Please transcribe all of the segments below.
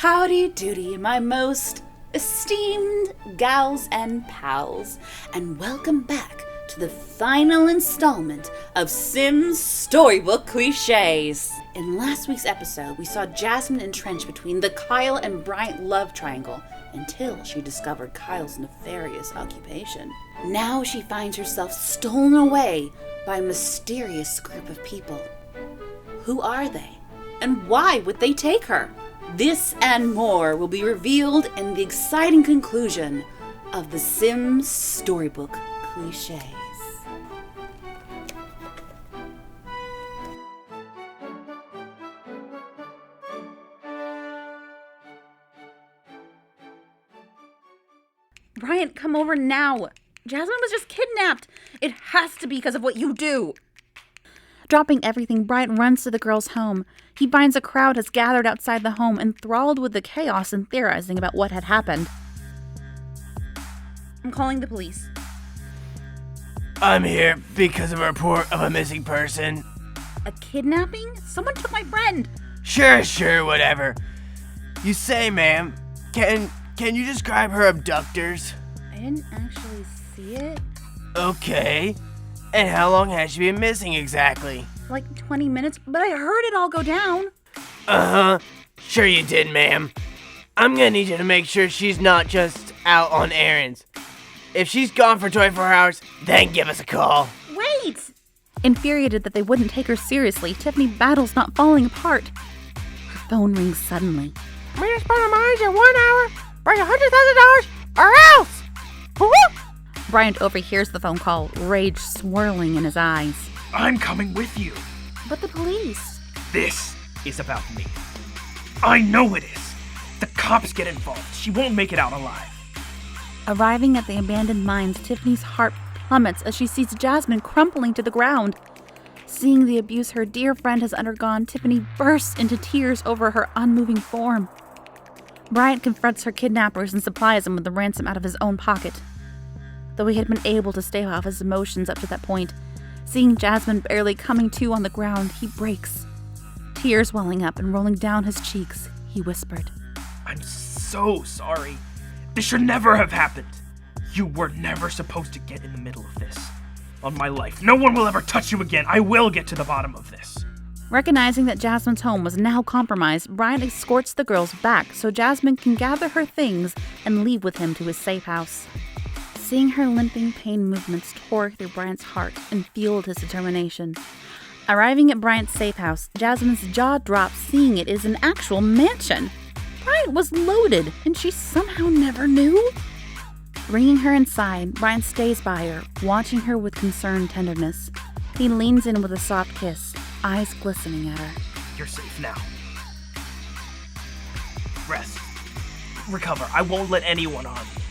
Howdy doody, my most esteemed gals and pals, and welcome back to the final installment of Sim's Storybook Cliches. In last week's episode, we saw Jasmine entrenched between the Kyle and Bryant love triangle until she discovered Kyle's nefarious occupation. Now she finds herself stolen away by a mysterious group of people. Who are they? And why would they take her? This and more will be revealed in the exciting conclusion of the Sims Storybook Cliches. Bryant, come over now. Jasmine was just kidnapped. It has to be because of what you do. Dropping everything, Bryant runs to the girl's home. He finds a crowd has gathered outside the home, enthralled with the chaos and theorizing about what had happened. I'm calling the police. I'm here because of a report of a missing person. A kidnapping? Someone took my friend. Sure, whatever. You say, ma'am, can you describe her abductors? I didn't actually see it. Okay. And how long has she been missing exactly? Like 20 minutes, but I heard it all go down. Uh-huh. Sure you did, ma'am. I'm gonna need you to make sure she's not just out on errands. If she's gone for 24 hours, then give us a call. Wait! Infuriated that they wouldn't take her seriously, Tiffany battles not falling apart. Her phone rings suddenly. My response of mine in 1 hour, bring $100,000 or else! Woo-hoo! Bryant overhears the phone call, rage swirling in his eyes. I'm coming with you. But the police. This is about me. I know it is. The cops get involved. She won't make it out alive. Arriving at the abandoned mines, Tiffany's heart plummets as she sees Jasmine crumpling to the ground. Seeing the abuse her dear friend has undergone, Tiffany bursts into tears over her unmoving form. Bryant confronts her kidnappers and supplies them with the ransom out of his own pocket. Though he had been able to stave off his emotions up to that point, seeing Jasmine barely coming to on the ground, he breaks. Tears welling up and rolling down his cheeks, he whispered, I'm so sorry. This should never have happened. You were never supposed to get in the middle of this. On my life, no one will ever touch you again. I will get to the bottom of this. Recognizing that Jasmine's home was now compromised, Bryant escorts the girls back so Jasmine can gather her things and leave with him to his safe house. Seeing her limping pain movements tore through Bryant's heart and fueled his determination. Arriving at Bryant's safe house, Jasmine's jaw drops seeing it is an actual mansion. Bryant was loaded, and she somehow never knew. Bringing her inside, Bryant stays by her, watching her with concerned tenderness. He leans in with a soft kiss, eyes glistening at her. You're safe now. Rest. Recover. I won't let anyone harm you.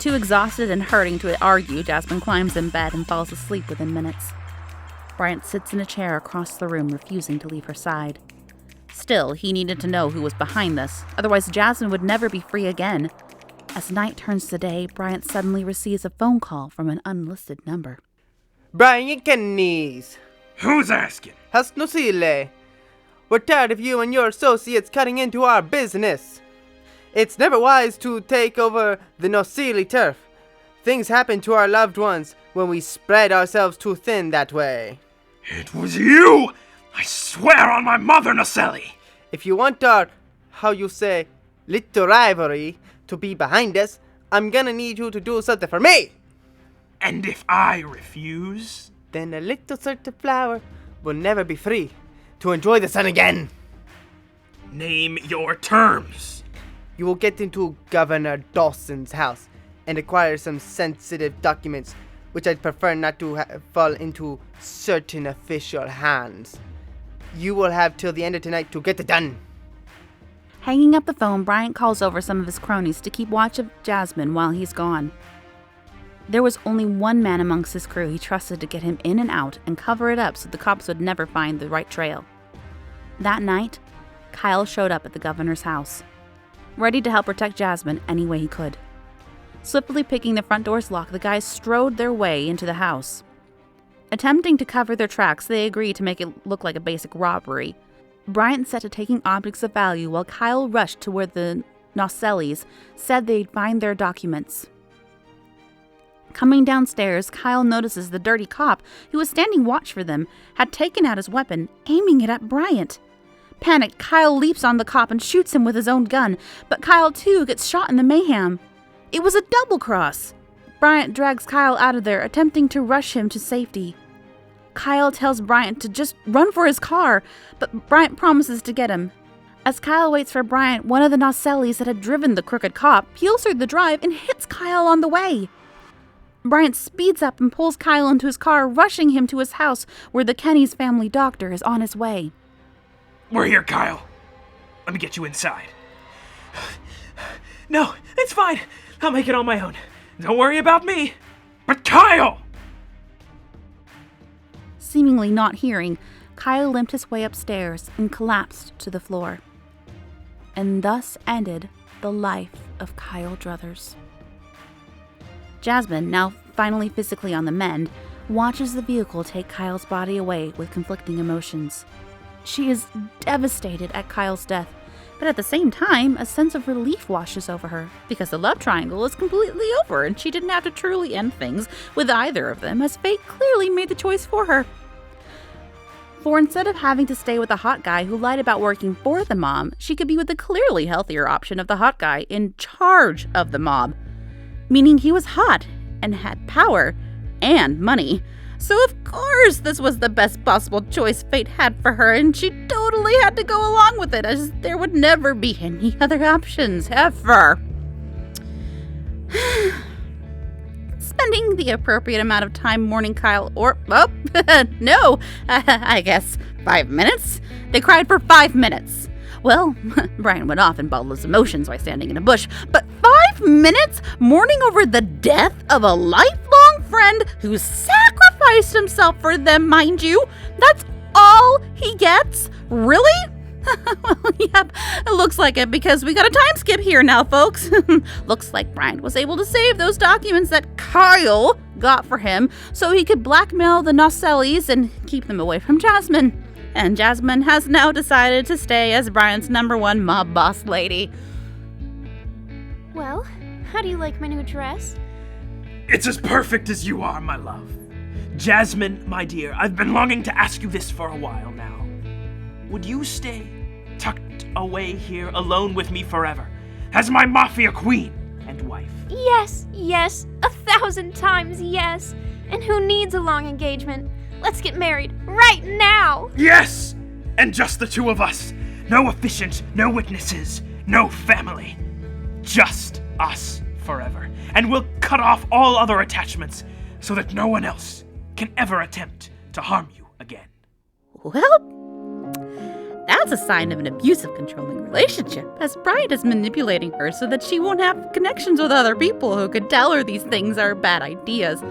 Too exhausted and hurting to argue, Jasmine climbs in bed and falls asleep within minutes. Bryant sits in a chair across the room, refusing to leave her side. Still, he needed to know who was behind this, otherwise Jasmine would never be free again. As night turns to day, Bryant suddenly receives a phone call from an unlisted number. Bryant Kenny's. Who's asking? Hasnusile. We're tired of you and your associates cutting into our business. It's never wise to take over the Nosili turf. Things happen to our loved ones when we spread ourselves too thin that way. It was you! I swear on my mother, Naselli! If you want our, little rivalry to be behind us, I'm gonna need you to do something for me! And if I refuse? Then a little certain flower will never be free to enjoy the sun again. Name your terms. You will get into Governor Dawson's house and acquire some sensitive documents, which I'd prefer not to fall into certain official hands. You will have till the end of tonight to get it done. Hanging up the phone, Bryant calls over some of his cronies to keep watch of Jasmine while he's gone. There was only one man amongst his crew he trusted to get him in and out and cover it up so the cops would never find the right trail. That night, Kyle showed up at the governor's house, ready to help protect Jasmine any way he could. Swiftly picking the front door's lock, the guys strode their way into the house. Attempting to cover their tracks, they agreed to make it look like a basic robbery. Bryant set to taking objects of value while Kyle rushed to where the Nocellis said they'd find their documents. Coming downstairs, Kyle notices the dirty cop, who was standing watch for them, had taken out his weapon, aiming it at Bryant. Panicked, Kyle leaps on the cop and shoots him with his own gun, but Kyle too gets shot in the mayhem. It was a double cross. Bryant drags Kyle out of there, attempting to rush him to safety. Kyle tells Bryant to just run for his car, but Bryant promises to get him. As Kyle waits for Bryant, one of the Nocellis that had driven the crooked cop peels through the drive and hits Kyle on the way. Bryant speeds up and pulls Kyle into his car, rushing him to his house where the Kenny's family doctor is on his way. We're here, Kyle. Let me get you inside. No, it's fine. I'll make it on my own. Don't worry about me. But Kyle! Seemingly not hearing, Kyle limped his way upstairs and collapsed to the floor. And thus ended the life of Kyle Druthers. Jasmine, now finally physically on the mend, watches the vehicle take Kyle's body away with conflicting emotions. She is devastated at Kyle's death, but at the same time, a sense of relief washes over her, because the love triangle is completely over and she didn't have to truly end things with either of them, as fate clearly made the choice for her. For instead of having to stay with a hot guy who lied about working for the mob, she could be with the clearly healthier option of the hot guy in charge of the mob. Meaning he was hot and had power and money. So of course this was the best possible choice fate had for her, and she totally had to go along with it, as there would never be any other options, ever. Spending the appropriate amount of time mourning Kyle, or, no, I guess 5 minutes? They cried for 5 minutes. Well, Brian went off and bottled his emotions by standing in a bush, but 5 minutes mourning over the death of a lifelong friend who sacrificed himself for them, mind you? That's all he gets? Really? Well, yep, it looks like it, because we got a time skip here now, folks. Looks like Bryant was able to save those documents that Kyle got for him so he could blackmail the Nocellis and keep them away from Jasmine. And Jasmine has now decided to stay as Bryant's #1 mob boss lady. Well, how do you like my new dress? It's as perfect as you are, my love. Jasmine, my dear, I've been longing to ask you this for a while now. Would you stay tucked away here alone with me forever, as my mafia queen and wife? Yes, 1,000 times yes. And who needs a long engagement? Let's get married right now! Yes! And just the two of us. No officiant, no witnesses, no family. Just us forever. And we'll cut off all other attachments so that no one else can ever attempt to harm you again. Well, that's a sign of an abusive, controlling relationship, as Bryant is manipulating her so that she won't have connections with other people who could tell her these things are bad ideas.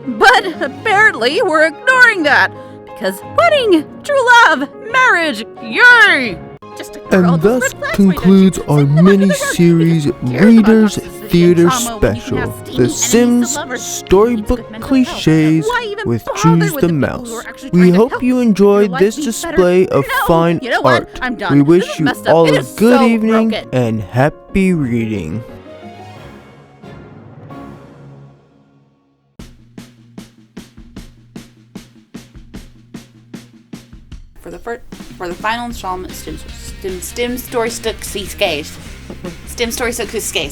But apparently we're ignoring that, because wedding, true love, marriage, yay! And thus concludes our mini-series Readers Theater Special, The Sims Storybook Cliches with Choose the Mouse. We hope you enjoyed this display of fine art. We wish you all a good evening and happy reading. For the final installment, Stim Story Stuck Seascape. Stim Story Stuck Seascape.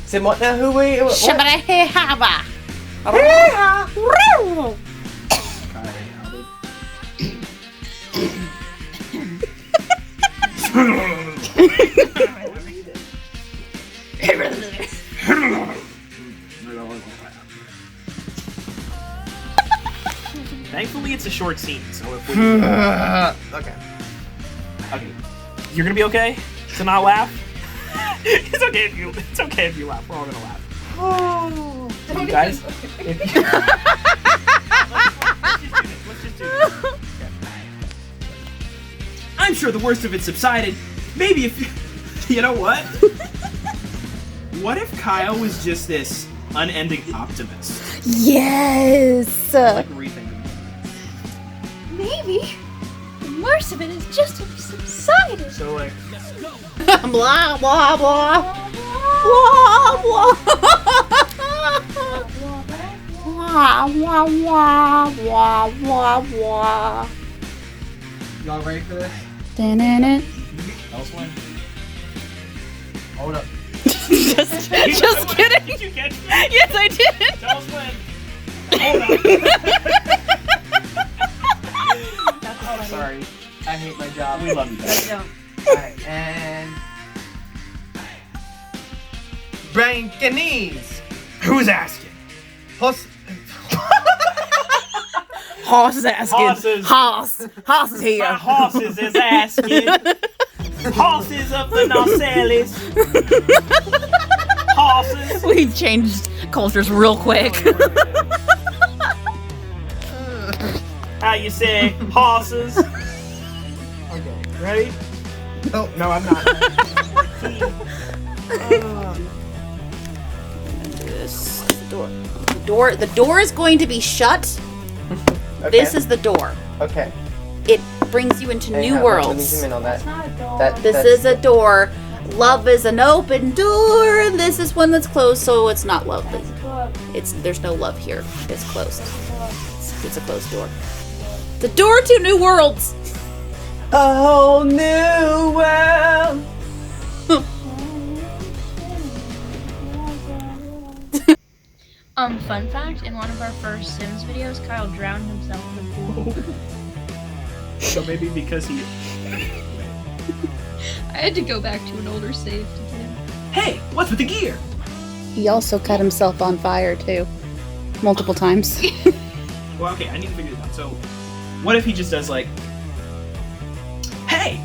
Sim, what now? Who we? Shabba hey haba. Thankfully, it's a short scene, so if we... Okay. Okay. You're gonna be okay to not laugh? It's okay if you laugh. We're all gonna laugh. Oh. You guys? Let's just do this. Okay. I'm sure the worst of it subsided. Maybe if you know what? What if Kyle was just this unending optimist? Yes! Like rethinking. Maybe. the worst of it is just subsided. So like, Blah, blah, blah. Blah, blah. Wah, wah, wah, wah, wah, wah. Y'all ready for this? Da-na-na. Elsewhere. Hold up. Just kidding. Did you catch that? Yes, I did. Tell us when. Hold on. I'm sorry. I hate my job. We love you guys. Alright, and... Brancanese. Who's asking? Hos... Hoss is asking. Horses. Hoss is here. My horses is asking. Horses of the Narcellis. Horses. We changed cultures real quick. How you say horses? Okay. Ready? Oh, No, I'm not. This the door is going to be shut. okay. This is the door. Okay. It brings you into Hey, new Let me worlds. zoom in on that. Not a door. This is a door. Love is an open door, and this is one that's closed, so it's not love. There's no love here. It's closed. It's a closed door. The door to new worlds. A whole new world. Fun fact, in one of our first Sims videos, Kyle drowned himself in the pool. So maybe because he. I had to go back to an older save to get him. Hey, what's with the gear? He also cut himself on fire too, multiple times. Well, okay, I need to figure this out. So, what if he just does like, hey,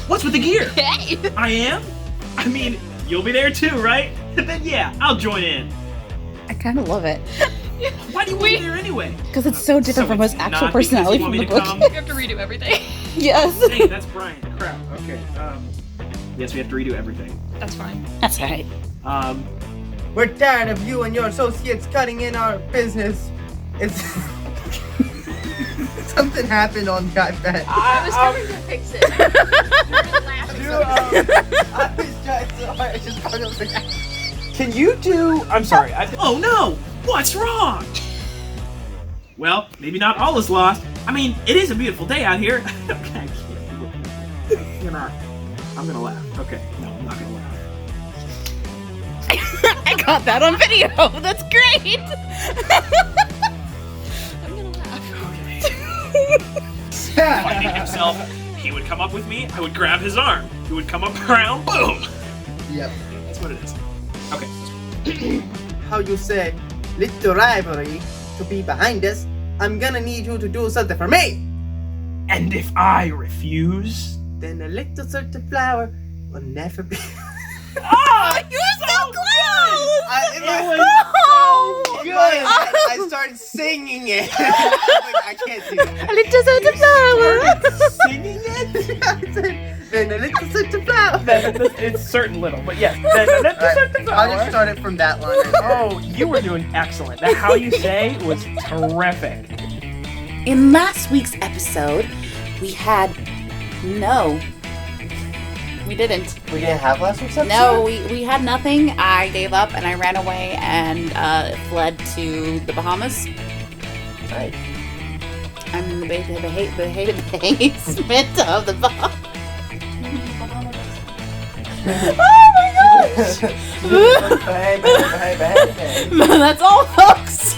what's with the gear? Hey! I am? I mean, you'll be there too, right? Then yeah, I'll join in. I kind of love it Why do you want to be there anyway? because it's so different from his it's actual not because personality you from want the me to book. come? You have to redo everything. Yes. Hey, that's Bryant. Crap. Okay. Yes, we have to redo everything. That's fine. That's right. We're tired of you and your associates cutting in our business. It's... Something happened on the iPad. I was coming to fix it. I was trying so hard. I just found out like, can you do... I'm sorry. Oh no! What's wrong? Well, maybe not all is lost. I mean, it is a beautiful day out here. Okay, I can't. You're not. I'm gonna laugh. Okay, no, I'm not gonna laugh. I got that on video. That's great. I'm gonna laugh. Finding himself, he would come up with me. I would grab his arm. He would come up around. Boom. Yep. That's what it is. Okay. How you say, little rivalry to be behind us, I'm gonna need you to do something for me. And if I refuse, Then a little certain flower will never be... oh, You're so close. It was so good. I started singing it. I can't do it. A little certain flower. singing it. Then a little certain flower. It's certain little, but yes. Then a little certain I'll just flower. start it from that line. Oh, you were doing excellent. That how you say was terrific. In last week's episode, we had we didn't. We didn't have last week's episode? No, we had nothing. I gave up and I ran away and fled to the Bahamas. Right. I'm in the basement of the Bahamas. Oh my gosh! Hey. That's all, folks.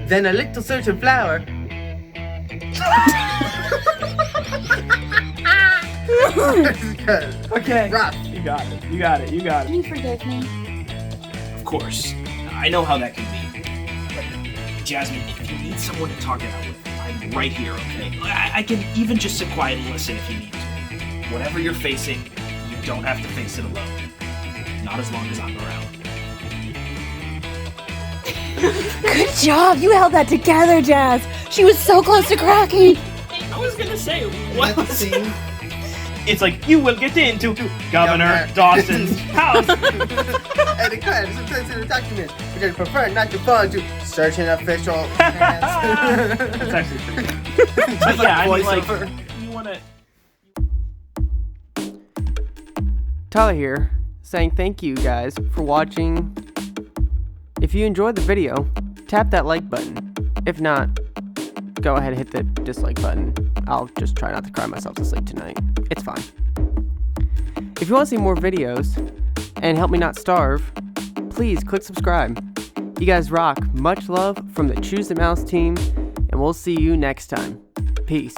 Then a little certain flower. Okay. Rough. You got it. You got it. You got Can it. you forgive me? Of course. I know how that can be. But, Jasmine, if you need someone to talk it out with, I'm right here, okay? I can even just sit quiet and listen if you need to. Whatever you're facing, you don't have to face it alone. Not as long as I'm around. Good job. You held that together, Jazz. She was so close to cracking. I was gonna say, What what? scene? It's like, you will get into Governor Dawson's house. And the credits and sensitive documents, which I prefer not to fall into certain official hands. That's actually pretty good. But yeah, I mean, like, you wanna... Tyler here, saying thank you guys for watching. If you enjoyed the video, tap that like button. If not, go ahead and hit the dislike button. I'll just try not to cry myself to sleep tonight. It's fine. If you want to see more videos and help me not starve, please click subscribe. You guys rock. Much love from the Choose the Mouse team, and we'll see you next time. Peace.